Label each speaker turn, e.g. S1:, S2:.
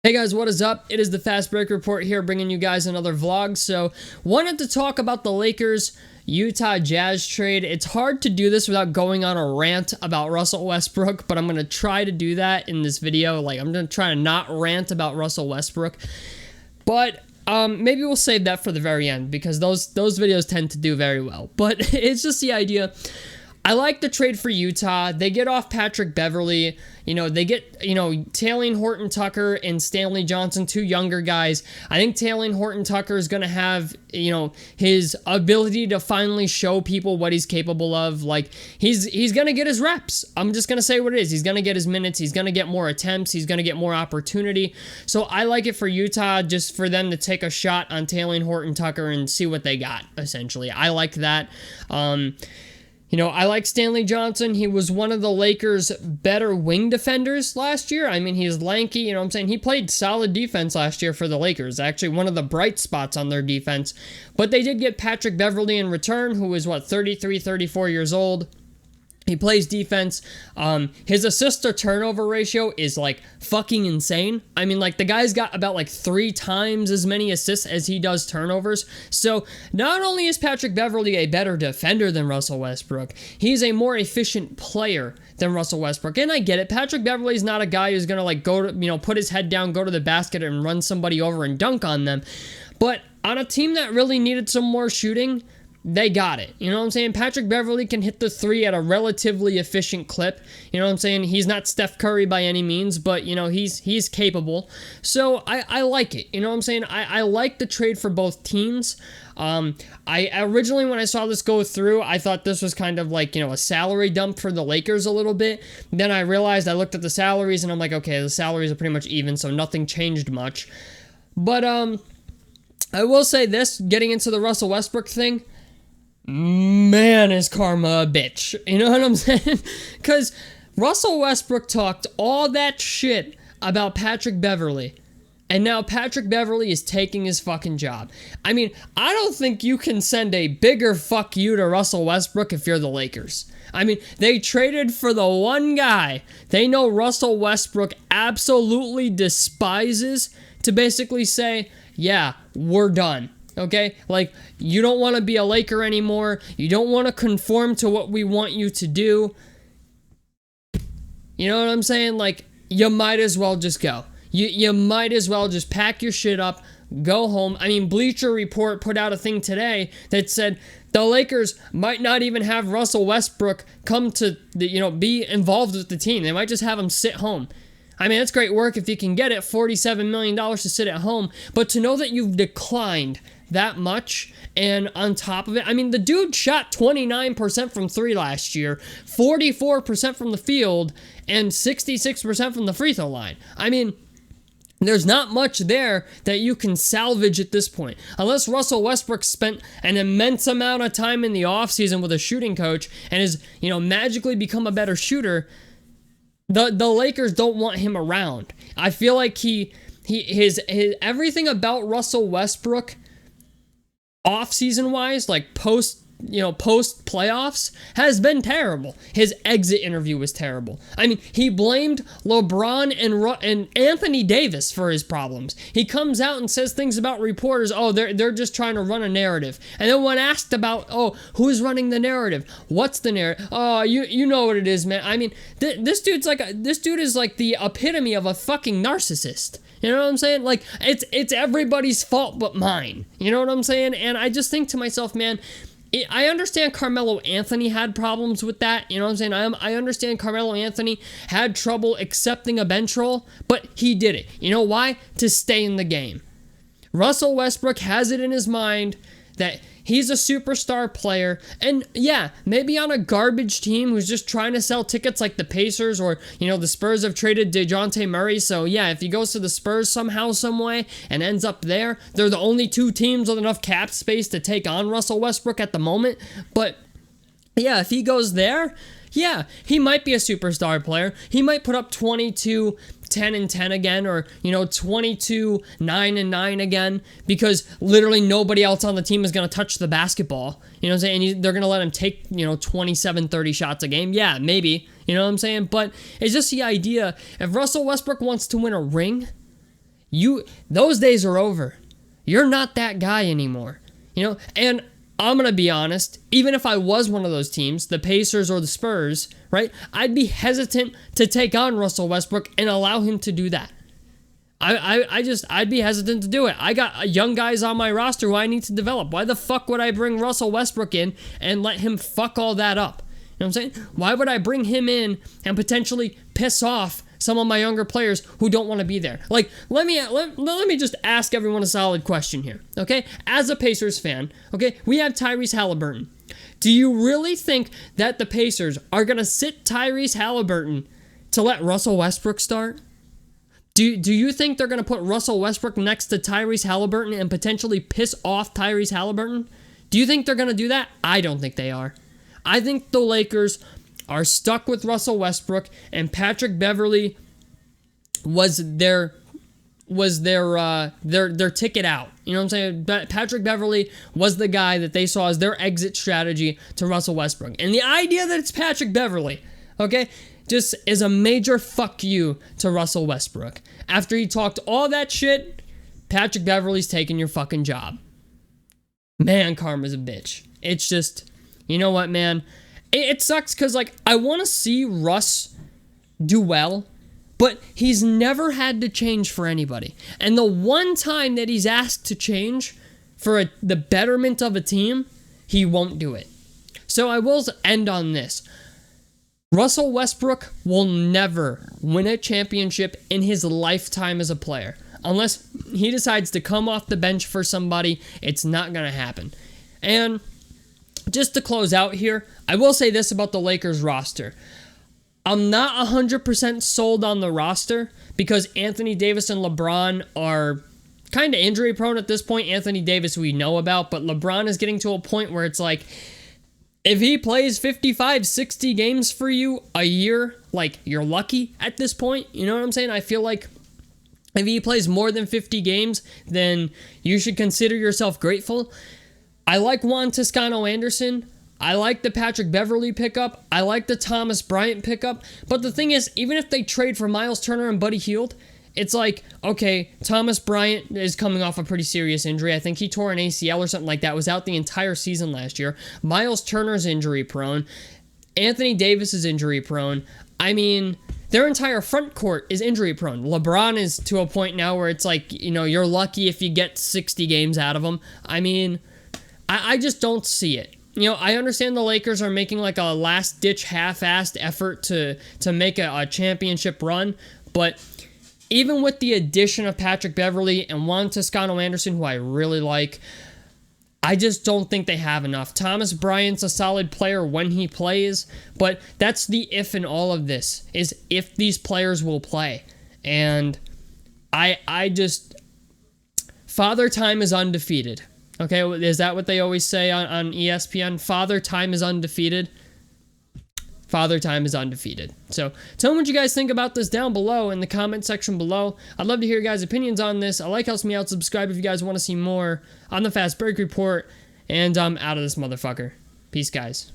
S1: Hey guys, what is up? It is the Fast Break Report here, bringing you guys another vlog. So, wanted to talk about the Lakers Utah Jazz trade. It's hard to do this without going on a rant about Russell Westbrook, but I'm going to try to do that in this video. I'm going to try to not rant about Russell Westbrook. But maybe we'll save that for the very end, because those videos tend to do very well. But it's just the idea. I like the trade for Utah. They get off Patrick Beverley. They get, Talen-Horton Tucker and Stanley Johnson, two younger guys. I think Talen-Horton Tucker is going to have, his ability to finally show people what he's capable of. He's going to get his reps. I'm just going to say what it is. He's going to get his minutes. He's going to get more attempts. He's going to get more opportunity. So I like it for Utah, just for them to take a shot on Talen-Horton Tucker and see what they got, essentially. I like that. I like Stanley Johnson. He was one of the Lakers' better wing defenders last year. I mean, he's lanky, He played solid defense last year for the Lakers. Actually, one of the bright spots on their defense. But they did get Patrick Beverley in return, who is, 33, 34 years old. He plays defense. His assist to turnover ratio is fucking insane. I mean, the guy's got about 3 times as many assists as he does turnovers. So not only is Patrick Beverley a better defender than Russell Westbrook, he's a more efficient player than Russell Westbrook. And I get it. Patrick Beverley is not a guy who's gonna go to, put his head down, go to the basket and run somebody over and dunk on them. But on a team that really needed some more shooting, they got it. Patrick Beverley can hit the 3 at a relatively efficient clip. He's not Steph Curry by any means, but, he's capable. So I like it. I like the trade for both teams. I originally, when I saw this go through, I thought this was kind of a salary dump for the Lakers a little bit. Then I realized, I looked at the salaries and I'm like, okay, the salaries are pretty much even, so nothing changed much. But I will say this, getting into the Russell Westbrook thing, man, is karma a bitch. You know what I'm saying? Because Russell Westbrook talked all that shit about Patrick Beverley, and now Patrick Beverley is taking his fucking job. I mean, I don't think you can send a bigger fuck you to Russell Westbrook if you're the Lakers. I mean, they traded for the one guy they know Russell Westbrook absolutely despises, to basically say, yeah, we're done. Okay? You don't want to be a Laker anymore. You don't want to conform to what we want you to do. You know what I'm saying? You might as well just go. You might as well just pack your shit up, go home. I mean, Bleacher Report put out a thing today that said the Lakers might not even have Russell Westbrook come to, be involved with the team. They might just have him sit home. I mean, that's great work if you can get it, $47 million to sit at home. But to know that you've declined that much, and on top of it, I mean, the dude shot 29% from 3 last year, 44% from the field, and 66% from the free throw line. I mean, there's not much there that you can salvage at this point. Unless Russell Westbrook spent an immense amount of time in the offseason with a shooting coach and has, magically become a better shooter, the Lakers don't want him around. I feel like his everything about Russell Westbrook, off-season wise, post playoffs, has been terrible. His exit interview was terrible. I mean, he blamed LeBron and Anthony Davis for his problems. He comes out and says things about reporters, they're just trying to run a narrative. And then when asked about, who's running the narrative? What's the narrative? You know what it is, man. I mean, this dude is like the epitome of a fucking narcissist. You know what I'm saying? It's everybody's fault but mine. You know what I'm saying? And I just think to myself, man, I understand Carmelo Anthony had problems with that. You know what I'm saying? I understand Carmelo Anthony had trouble accepting a bench role, but he did it. You know why? To stay in the game. Russell Westbrook has it in his mind that he's a superstar player, and yeah, maybe on a garbage team who's just trying to sell tickets like the Pacers, or, the Spurs have traded DeJounte Murray, so yeah, if he goes to the Spurs somehow, some way, and ends up there, they're the only 2 teams with enough cap space to take on Russell Westbrook at the moment, but yeah, if he goes there, yeah, he might be a superstar player. He might put up 22, 10-10 again, or 22, 9-9 again, because literally nobody else on the team is going to touch the basketball. You know what I'm saying? They're going to let him take 27, 30 shots a game. Yeah, maybe. You know what I'm saying? But it's just the idea, if Russell Westbrook wants to win a ring, Those days are over. You're not that guy anymore. And I'm going to be honest, even if I was one of those teams, the Pacers or the Spurs, right? I'd be hesitant to take on Russell Westbrook and allow him to do that. I'd be hesitant to do it. I got young guys on my roster who I need to develop. Why the fuck would I bring Russell Westbrook in and let him fuck all that up? You know what I'm saying? Why would I bring him in and potentially piss off some of my younger players who don't want to be there? Like, let me just ask everyone a solid question here, okay? As a Pacers fan, okay, we have Tyrese Halliburton. Do you really think that the Pacers are going to sit Tyrese Halliburton to let Russell Westbrook start? Do you think they're going to put Russell Westbrook next to Tyrese Halliburton and potentially piss off Tyrese Halliburton? Do you think they're going to do that? I don't think they are. I think the Lakers are stuck with Russell Westbrook, and Patrick Beverley was their ticket out. You know what I'm saying? Patrick Beverley was the guy that they saw as their exit strategy to Russell Westbrook. And the idea that it's Patrick Beverley, okay, just is a major fuck you to Russell Westbrook. After he talked all that shit, Patrick Beverley's taking your fucking job. Man, karma's a bitch. It's just, you know what, man? It sucks because, like, I want to see Russ do well, but he's never had to change for anybody. And the one time that he's asked to change for the betterment of a team, he won't do it. So I will end on this. Russell Westbrook will never win a championship in his lifetime as a player. Unless he decides to come off the bench for somebody, it's not going to happen. And just to close out here, I will say this about the Lakers roster. I'm not 100% sold on the roster because Anthony Davis and LeBron are kind of injury prone at this point. Anthony Davis we know about, but LeBron is getting to a point where it's like, if he plays 55, 60 games for you a year, like, you're lucky at this point. You know what I'm saying? I feel like if he plays more than 50 games, then you should consider yourself grateful. I like Juan Toscano-Anderson. I like the Patrick Beverley pickup. I like the Thomas Bryant pickup. But the thing is, even if they trade for Miles Turner and Buddy Hield, it's like, okay, Thomas Bryant is coming off a pretty serious injury. I think he tore an ACL or something like that. Was out the entire season last year. Miles Turner's injury prone. Anthony Davis is injury prone. I mean, their entire front court is injury prone. LeBron is to a point now where it's like, you're lucky if you get 60 games out of him. I mean, I just don't see it. I understand the Lakers are making like a last-ditch half-assed effort to make a championship run, but even with the addition of Patrick Beverley and Juan Toscano-Anderson, who I really like, I just don't think they have enough. Thomas Bryant's a solid player when he plays, but that's the if in all of this, is if these players will play. And I just... Father Time is undefeated. Okay, is that what they always say on ESPN? Father Time is undefeated. Father Time is undefeated. So tell me what you guys think about this down below in the comment section below. I'd love to hear your guys' opinions on this. A like helps me out. Subscribe if you guys want to see more on the Fast Break Report. And I'm out of this motherfucker. Peace, guys.